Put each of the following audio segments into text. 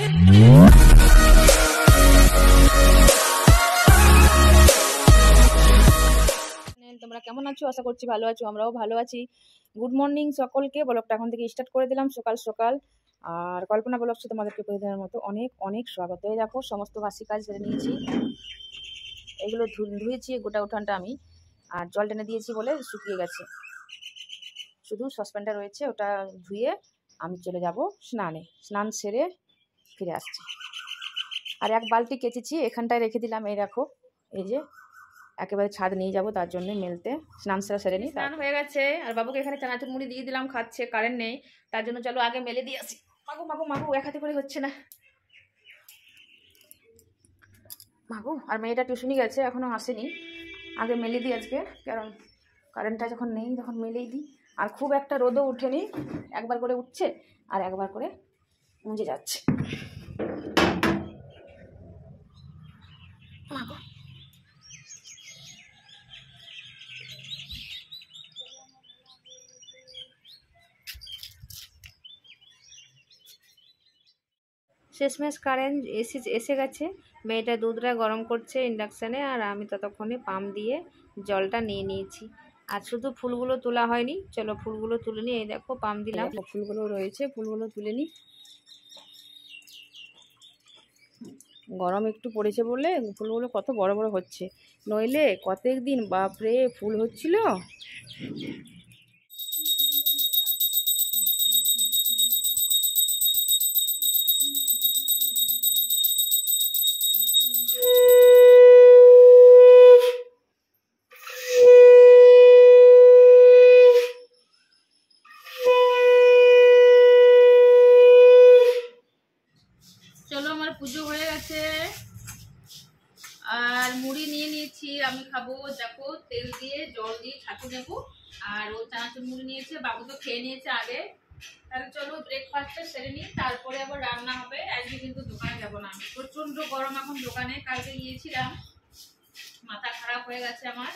তোমরা কেমন আছো? আশা করছি ভালো আছো, আমরাও ভালো আছি। গুড মর্নিং সকলকে। ব্লগটা এখন থেকে স্টার্ট করে দিলাম সকাল সকাল। আর কল্পনা ব্লগসে তোমাদেরকে প্রতিদিনের মতো অনেক অনেক স্বাগত। এই দেখো সমস্ত বাসি কাজ সেরে নিয়েছি, এগুলো ধুয়েছি গোটা উঠানটা আমি, আর জল টেনে দিয়েছি বলে শুকিয়ে গেছে। শুধু সসপ্যানটা রয়েছে, ওটা ধুয়ে আমি চলে যাব স্নানে। স্নান সেরে ফিরে আসছি। আর এক বালতি কেচেছি, এখানটায় রেখে দিলাম। এই দেখো, এই যে একেবারে ছাদ নিয়ে যাব, তার জন্য মেলতে। স্নান সেরে নিই। স্নান হয়ে গেছে, আর বাবুকে এখানে চানাচুর মুড়ি দিয়ে দিলাম, খাচ্ছে। কারেন্ট নেই, তার জন্য চলো আগে মেলে দিয়ে আসি। মাগু মাগু মাগু, এক হাতে করে হচ্ছে না মাগু। আর মেয়েটা টিউশনি গেছে, এখনো আসেনি। আগে মেলে দিই আজকে, কারণ কারেন্টটা যখন নেই তখন মেলেই দিই। আর খুব একটা রোদও উঠেনি, একবার করে উঠছে আর একবার করে মুজে যাচ্ছে। মাগু শেষমেশ কারেন্ট এসে গেছে। মেয়েটা দুধটা গরম করছে ইন্ডাকশানে, আর আমি ততক্ষণে পাম্প দিয়ে জলটা নিয়ে নিয়েছি। আর শুধু ফুলগুলো তোলা হয়নি, চলো ফুলগুলো তুলে নিই। এই দেখো পাম্প দিলাম, ফুলগুলো রয়েছে, ফুলগুলো তুলে নিই। গরম একটু পড়েছে বলে ফুলগুলো কত বড় বড় হচ্ছে, নইলে কতক দিন বাপরে ফুল হচ্ছিল। চলো আমার পুজো হয়ে গেছে, আর মুড়ি নিয়ে নিয়েছি আমি খাবো। দেখো তেল দিয়ে জল দিয়ে ছাতু নেবো, আর ও চানাচুর মুড়ি নিয়েছে, বাবু তো খেয়ে নিয়েছে আগে। তাহলে চলো ব্রেকফাস্টটা সেরে নিই, তারপরে আবার রান্না হবে। আজকে কিন্তু দোকানে যাবো না, প্রচন্ড গরম এখন দোকানে। কালকে গিয়েছিলাম, মাথা খারাপ হয়ে গেছে আমার,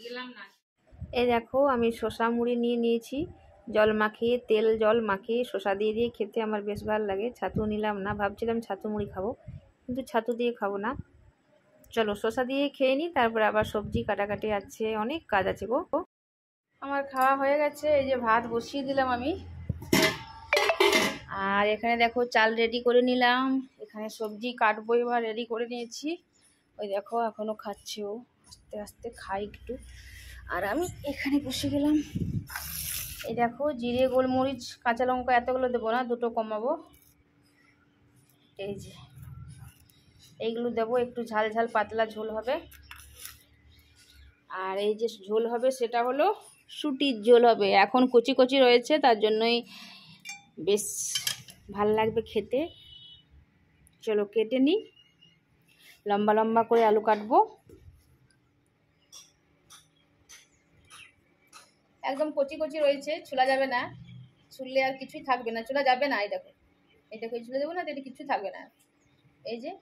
গেলাম না। এই দেখো আমি শসা মুড়ি নিয়ে নিয়েছি, জল মাখিয়ে, তেল জল মাখিয়ে শসা দিয়ে দিয়ে খেতে আমার বেশ ভালো লাগে। ছাতু নিলাম না, ভাবছিলাম ছাতু মুড়ি খাবো, কিন্তু ছাতু দিয়ে খাবো না। চলো শসা দিয়ে খেয়ে নিই, তারপরে আবার সবজি কাটাকাটি আছে, অনেক কাজ আছে গো। আমার খাওয়া হয়ে গেছে, এই যে ভাত বসিয়ে দিলাম আমি। আর এখানে দেখো চাল রেডি করে নিলাম, এখানে সবজি কাটবো, এবার রেডি করে নিয়েছি। ওই দেখো এখনো খাচ্ছে ও, আস্তে আস্তে খাই একটু। আর আমি এখানে বসে গেলাম। এই দেখো জিরে গোলমরিচ কাঁচা লঙ্কা এতগুলো দেবো না, দুটো কমাবো। এই যে এইগুলো দেবো, একটু ঝাল ঝাল পাতলা ঝোল হবে। আর এই যে ঝোল হবে সেটা হলো শুটির ঝোল হবে। এখন কচি কচি রয়েছে, তার জন্যই বেশ ভাল লাগবে খেতে। চলো কেটে নিই, লম্বা লম্বা করে আলু কাটবো। একদম কচি কচি রয়েছে, ছোলা যাবে না, ছুললে আর কিছুই থাকবে না, ছোলা যাবে না। এই দেখো, এটা ছুলে দেবো না, এটা কিছু থাকবে না। এই যে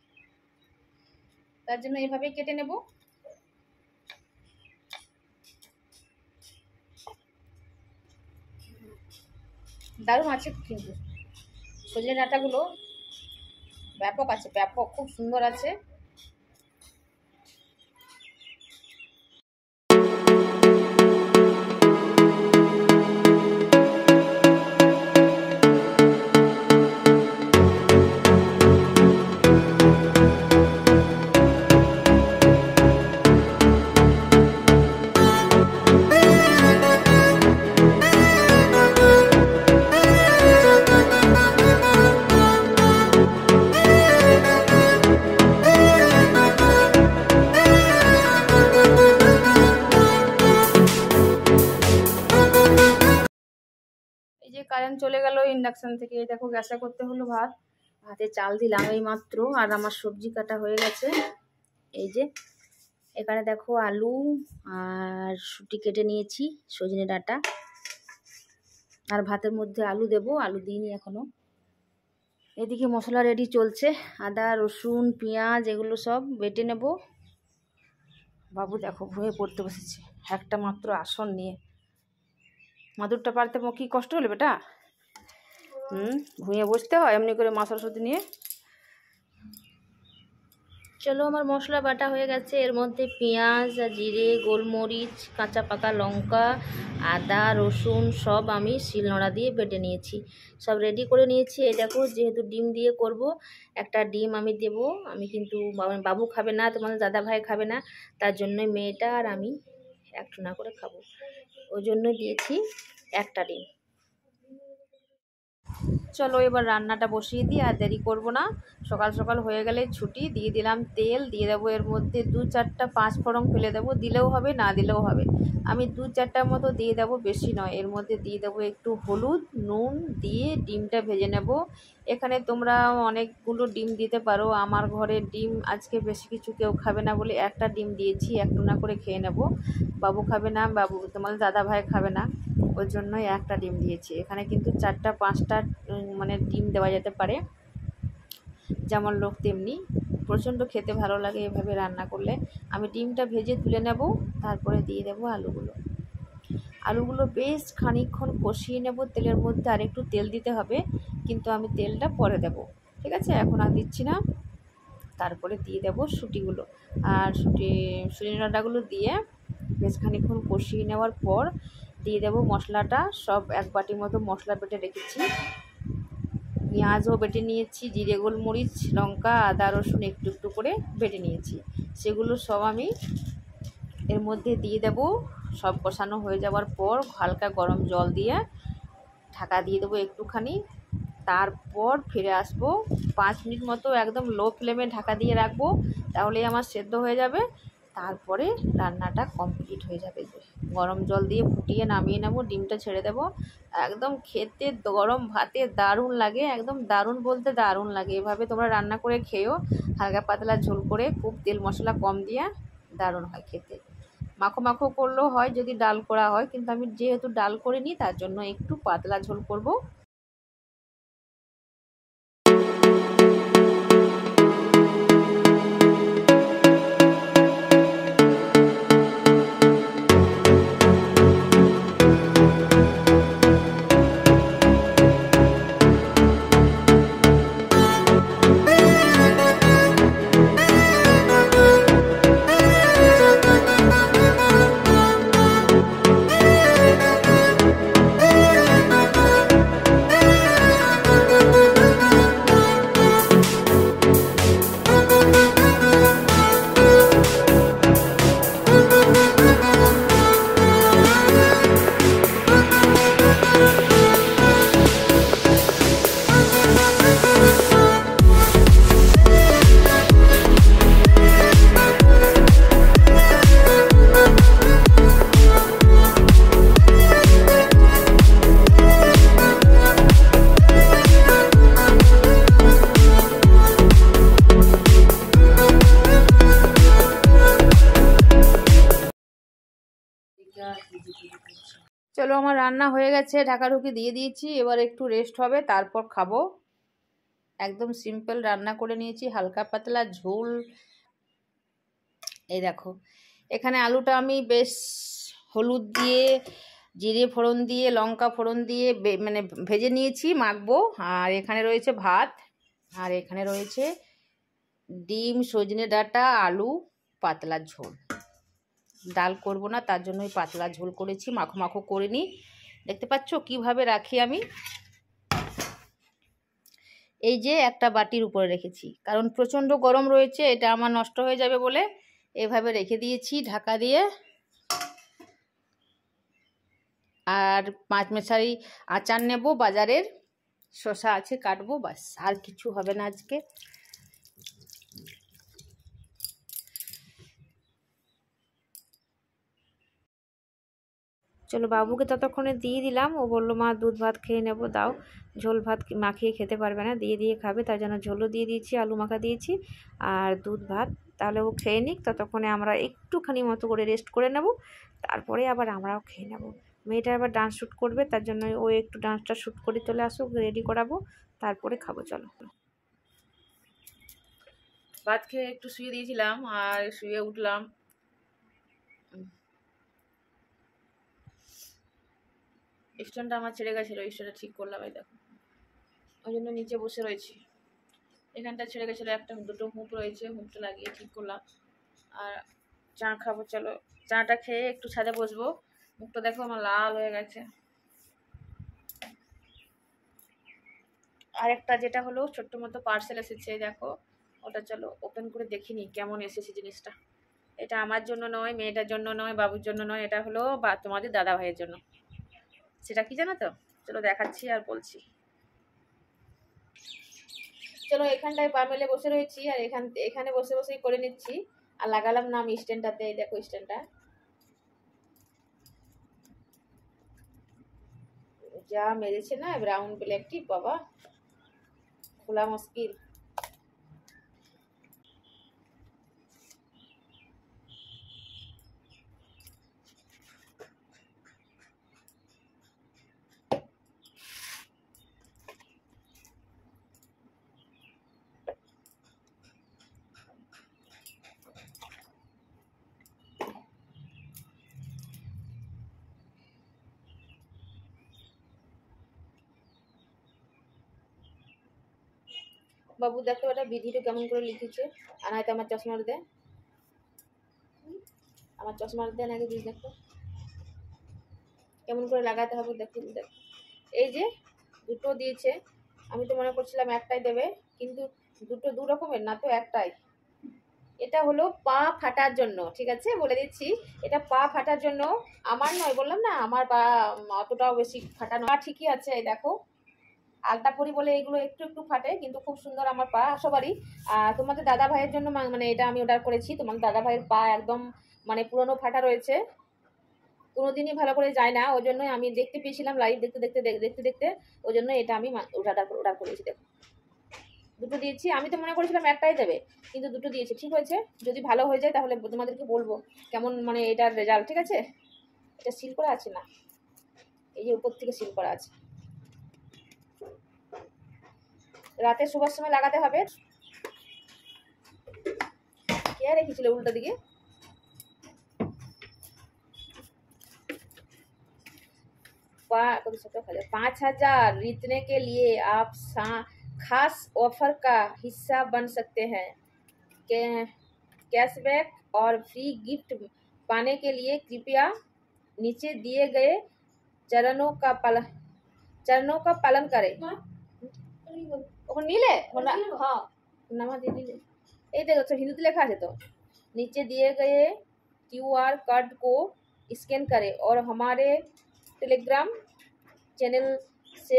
তার জন্য এইভাবেই কেটে নেব। দারুণ আছে কিন্তু, সজনে ডাঁটাগুলো ব্যাপক আছে, ব্যাপক খুব সুন্দর আছে। কারেন্ট চলে গেল ইন্ডাকশন থেকে। দেখো গ্যাসে করতে হলো ভাত, ভাতে চাল দিলাম এই মাত্র। আর আমার সবজি কাটা হয়ে গেছে। এই যে এখানে দেখো আলু আর শুটি কেটে নিয়েছি, সজনে ডাঁটা। আর ভাতের মধ্যে আলু দেবো, আলু দিইনি এখনো। এদিকে মশলা রেডি চলছে, আদা রসুন পেঁয়াজ এগুলো সব বেটে নেব। বাবু দেখো ভুঁয়ে পড়তে বসেছে একটা মাত্র আসন নিয়ে। মাদুরটা পারতে কি কষ্ট হলো বেটা? ভুঁইয়ে বসতে হয় এমনি করে মা সরস্বতী নিয়ে। চলো আমার মশলা বাটা হয়ে গেছে। এর মধ্যে পেঁয়াজ আর জিরে, গোলমরিচ, কাঁচা পাকা লঙ্কা, আদা, রসুন সব আমি শিলনোড়া দিয়ে বেটে নিয়েছি, সব রেডি করে নিয়েছি। এই দেখো, যেহেতু ডিম দিয়ে করব, একটা ডিম আমি দেব। আমি কিন্তু বাবু খাবে না, তোমাদের দাদা ভাই খাবে না, তার জন্যই মেয়েটা আর আমি একটু না করে খাবো, ওই জন্য দিয়েছি একটা ডিম। চলো এবার রান্নাটা বসিয়ে দিই, আর দেরি করব না। সকাল সকাল হয়ে গেলে ছুটি। দিয়ে দিলাম তেল, দিয়ে দেবো এর মধ্যে 2-4টা 5 ফোড়ন ফেলে দেবো, দিলেও হবে না দিলেও হবে। আমি 2-4টার মতো দিয়ে দেবো, বেশি নয়। এর মধ্যে দিয়ে দেবো একটু হলুদ, নুন দিয়ে ডিমটা ভেজে নেব। এখানে তোমরা অনেকগুলো ডিম দিতে পারো, আমার ঘরে ডিম আজকে বেশি কিছু কেউ খাবে না বলে একটা ডিম দিয়েছি, একটু না করে খেয়ে নেব। বাবু খাবে না, বাবু তোমাদের দাদা ভাই খাবে না, ওই জন্যই একটা ডিম দিয়েছি। এখানে কিন্তু 4টা-5টা মানে ডিম দেওয়া যেতে পারে, যেমন লোক তেমনি। প্রচণ্ড খেতে ভালো লাগে এভাবে রান্না করলে। আমি ডিমটা ভেজে তুলে নেব, তারপরে দিয়ে দেবো আলুগুলো বেশ খানিকক্ষণ কষিয়ে নেব তেলের মধ্যে। আর একটু তেল দিতে হবে, কিন্তু আমি তেলটা পরে দেব, ঠিক আছে, এখন আর দিচ্ছি না। তারপরে দিয়ে দেব শুঁটিগুলো, আর শুঁটিগুলো দিয়ে বেশ খানিকক্ষণ কষিয়ে নেওয়ার পর দিয়ে দেবো মশলাটা। সব 1 বাটি মতো মশলা বেটে রেখেছি, পেঁয়াজও বেটে নিয়েছি, জিরে গোলমরিচ লঙ্কা আদা রসুন একটু একটু করে বেটে নিয়েছি, সেগুলো সব আমি এর মধ্যে দিয়ে দেব। সব কষানো হয়ে যাওয়ার পর হালকা গরম জল দিয়ে ঢাকা দিয়ে দেবো একটুখানি, তারপর ফিরে আসবো 5 মিনিট মতো। একদম লো ফ্লেমে ঢাকা দিয়ে রাখবো, তাহলেই আমার সেদ্ধ হয়ে যাবে। তারপরে রান্নাটা কমপ্লিট হয়ে যাবে। গরম জল দিয়ে ফুটিয়ে নামিয়ে নেব, ডিমটা ছেড়ে দেব। একদম খেতে গরম ভাতে দারুণ লাগে, একদম দারুণ বলতে দারুণ লাগে। এভাবে তোমরা রান্না করে খেও, হালকা পাতলা ঝোল করে, খুব তেল মশলা কম দিয়ে, দারুণ হয় খেতে। মাখো মাখো করলেও হয় যদি ডাল করা হয়, কিন্তু আমি যেহেতু ডাল করিনি তার জন্য একটু পাতলা ঝোল করব। চলো আমার রান্না হয়ে গেছে, ঢাকাঢুকি দিয়ে দিয়েছি, এবার একটু রেস্ট হবে, তারপর খাবো। একদম সিম্পল রান্না করে নিয়েছি, হালকা পাতলা ঝোল। এই দেখো, এখানে আলুটা আমি বেশ হলুদ দিয়ে, জিরে ফোড়ন দিয়ে, লঙ্কা ফোড়ন দিয়ে মানে ভেজে নিয়েছি, মাখবো। আর এখানে রয়েছে ভাত, আর এখানে রয়েছে ডিম, সজনে ডাঁটা, আলু, পাতলা ঝোল। ডাল করব না, তার জন্যই পাতলা ঝোল করেছি, মাখো মাখো করিনি। দেখতে পাচ্ছ কিভাবে রাখি আমি, এই যে একটা বাটির উপরে রেখেছি, কারণ প্রচণ্ড গরম রয়েছে, এটা আমার নষ্ট হয়ে যাবে বলে এভাবে রেখে দিয়েছি ঢাকা দিয়ে। আর 5 মেশারি আচার নেব বাজারের, শসা আছে কাটবো, বাস আর কিছু হবে না আজকে। চলো বাবুকে ততক্ষণে দিয়ে দিলাম, ও বললো মা দুধ ভাত খেয়ে নেব, দাও। ঝোল ভাত মাখিয়ে খেতে পারবে না, দিয়ে খাবে, তার জন্য ঝোলও দিয়ে দিয়েছি, আলু মাখা দিয়েছি আর দুধ ভাত। তাহলে ও খেয়ে নিক, ততক্ষণে আমরা একটুখানি মতো করে রেস্ট করে নেব, তারপরে আবার আমরাও খেয়ে নেব। মেয়েটা আবার ডান্স শ্যুট করবে, তার জন্য ও একটু ডান্সটা শ্যুট করে চলে আসুক, রেডি করাবো, তারপরে খাবো। চলো, ভাত খেয়ে একটু শুয়ে দিয়েছিলাম, আর শুয়ে উঠলাম। স্ট্যান্ডটা আমার ছেড়ে গেছিলো, স্ট্যান্ডটা ঠিক করলাম, এই দেখো। ওই জন্য নিচে বসে রয়েছি। এখানটা ছেড়ে গেছিলো, একটা দুটো হুঁপ রয়েছে, হুঁপটা লাগিয়ে ঠিক করলাম। আর চা খাবো, চলো চাটা খেয়ে একটু ছাদে বসবো। মুখটা দেখো আমার লাল হয়ে গেছে। আর একটা যেটা হলো ছোট্ট মতো পার্সেল এসেছে, দেখো ওটা চলো ওপেন করে দেখিনি কেমন এসেছে জিনিসটা। এটা আমার জন্য নয়, মেয়েটার জন্য নয়, বাবুর জন্য নয়, এটা হলো বা তোমাদের দাদা ভাইয়ের জন্য। সেটা কি জানো তো? চলো দেখাচ্ছি আর বলছি। চলো এখানটায় পা মেলে বসে রয়েছি, আর এখানে বসে বসেই করে নিচ্ছি। আর লাগালাম না আমি স্ট্যান্ডটাতে, এই দেখো স্ট্যান্ডটা যা মেরেছে না ব্রাউন ব্ল্যাকটি, বাবা খোলা মুশকিল। বাবু দেখো এটা বিধিটা কেমন করে লিখেছে। আর নয়তো আমার চশমার দে, আমার চশমার দেন আগে দিস, দেখো কেমন করে লাগাতে হবে। দেখো দেখো, এই যে দুটো দিয়েছে, আমি তো মনে করছিলাম একটাই দেবে, কিন্তু দুটো দু রকমের না তো, একটাই। এটা হলো পা ফাটার জন্য, ঠিক আছে বলে দিচ্ছি, এটা পা ফাটার জন্য। আমার নয়, বললাম না আমার পা অতটাও বেশি ফাটানো পা ঠিকই আছে। এই দেখো আলতা পরি বলে এগুলো একটু একটু ফাটে, কিন্তু খুব সুন্দর আমার পা সবারই। তোমাদের দাদা ভাইয়ের জন্য মানে এটা আমি অর্ডার করেছি। তোমাদের দাদা ভাইয়ের পা একদম মানে পুরনো ফাটা রয়েছে, কোনোদিনই ভালো করে যায় না, ওই জন্যই আমি দেখতে পেয়েছিলাম লাইভ দেখতে দেখতে দেখতে দেখতে, ওই জন্য এটা আমি অর্ডার করেছি। দেখো দুটো দিয়েছি, আমি তো মনে করেছিলাম একটাই দেবে, কিন্তু দুটো দিয়েছে, ঠিক হয়েছে। যদি ভালো হয়ে যায় তাহলে তোমাদেরকে বলবো কেমন মানে এটার রেজাল্ট, ঠিক আছে। এটা সিল করা আছে না, এই যে উপর থেকে সিল করা আছে। রাতে শোবার সময় লাগাতে হবে। কে রেখেছিল উল্টো দিকে? 5,000 जीतने के लिए आप खास ऑफर का हिस्सा बन सकते हैं। कैशबैक और फ्री गिफ्ट पाने के लिए कृपया नीचे दिए गए चरणों का पालन करें। नीले हाँ नामा दे दिले, এই দেখো হিন্দুতে লেখা আছে তো। नीचे दिए गए QR कोड को स्कैन करें और हमारे টেলিগ্রাম চ্যানেল সে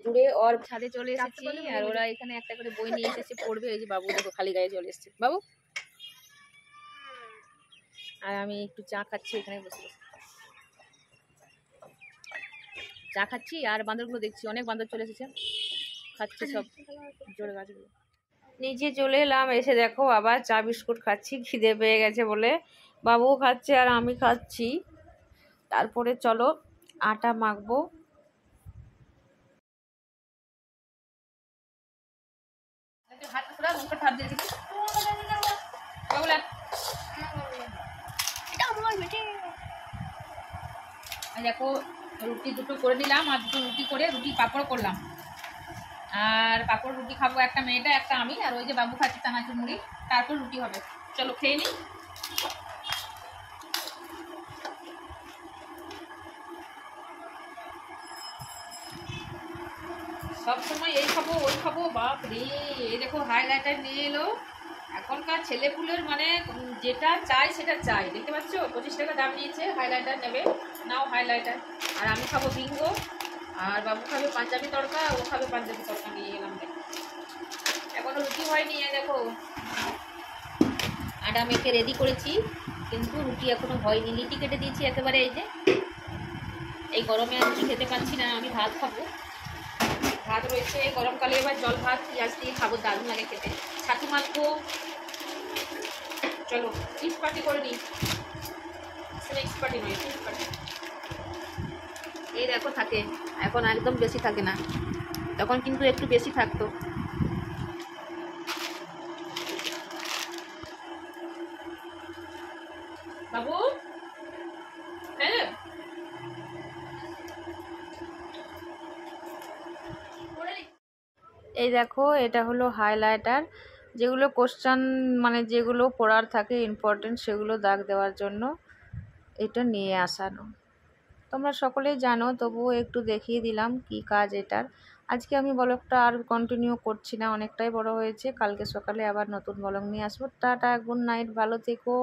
জুড়ে। और ছাদে চলে এসেছি, আর ওরা এখানে একটা করে বই নিয়ে এসেছে পড়বে। এই যে বাবু দেখো খালি গায়ে চলে এসেছে বাবু। আর আমি একটু চা খাচ্ছি এখানে বসে বসে, চা খাচ্ছি আর বান্দরগুলো দেখছি, অনেক বান্দর চলে এসেছে, খাচ্ছে সব জোরে গাছগুলো। নিচে চলে এলাম, এসে দেখো আবার চা বিস্কুট খাচ্ছি, খিদে পেয়ে গেছে বলে। বাবুও খাচ্ছে আর আমি খাচ্ছি। তারপরে চলো আটা মাখবো। দেখো রুটি দুটো করে দিলাম, আর দুটো রুটি করে রুটি পাঁপড় করলাম। আর পাঁপড় রুটি খাবো একটা মেয়েটা একটা আমি, আর ওই যে বাবু খাচ্ছে চানাচুর মুড়ি, তারপর রুটি হবে। চলো খেয়ে নিই। সব সময় এই খাবো ওই খাবো, বাপ রে। এই দেখো হাইলাইটার নিয়ে এলো। এখনকার ছেলেপুলের মানে যেটা চাই সেটা চাই, দেখতে পাচ্ছ 25 টাকা দাম নিয়েছে। হাইলাইটার নেবে নাও হাইলাইটার। আর আমি খাবো বিঙ্গো, আর বাবু খাবে পাঞ্জাবি তড়কা, ও খাবে পাঞ্জাবি তড়কা। নিয়ে এলাম দেখো, এখনো রুটি হয়নি। দেখো আটা মেখে রেডি করেছি, কিন্তু রুটি এখনো হয়নি। লিটি কেটে দিয়েছি একেবারে। এই যে এই গরমে আর রুটি খেতে পাচ্ছি না, আমি ভাত খাবো। ভাত রয়েছে গরমকালে, এবার জল ভাত পেঁয়াজ দিয়ে খাবো, দারুণ লাগে খেতে। ছাতু মাখবো। চলো চিপস পার্টি করে নিই, স্ন্যাক্স পার্টি নয় চিপস পার্টি। এই দেখো থাকে, এখন একদম বেশি থাকে না, তখন কিন্তু একটু বেশি থাকতো। বাবু হ্যাঁ এই দেখো, এটা হলো হাইলাইটার, যেগুলো কোশ্চেন মানে যেগুলো পড়ার থাকে ইম্পর্টেন্ট সেগুলো দাগ দেওয়ার জন্য এটা নিয়ে আসানো। তোমরা সকলেই জানো, তবুও একটু দেখিয়ে দিলাম কি কাজ এটার। আজকে আমি ব্লগটা আর কন্টিনিউ করছি না, অনেকটাই বড় হয়েছে। কালকে সকালে আবার নতুন ব্লগ নিয়ে আসবো। টাটা, গুড নাইট, ভালো থেকো।